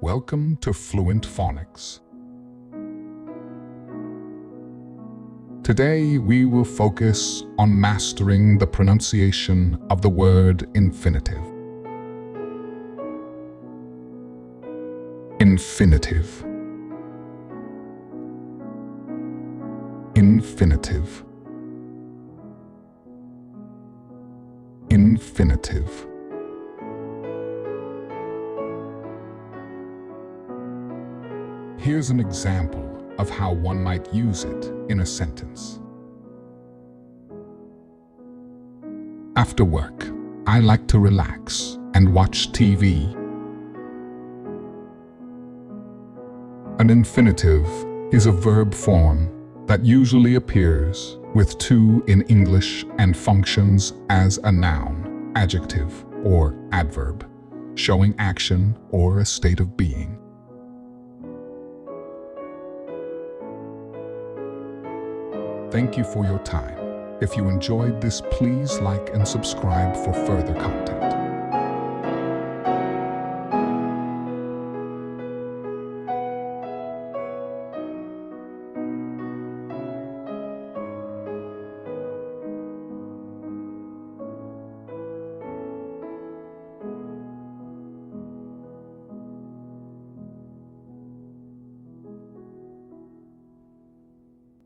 Welcome to Fluent Phonics. Today we will focus on mastering the pronunciation of the word infinitive. Infinitive. Infinitive. Infinitive. Here's an example of how one might use it in a sentence. After work, I like to relax and watch TV. An infinitive is a verb form that usually appears with to in English and functions as a noun, adjective, or adverb, showing action or a state of being. Thank you for your time. If you enjoyed this, please like and subscribe for further content.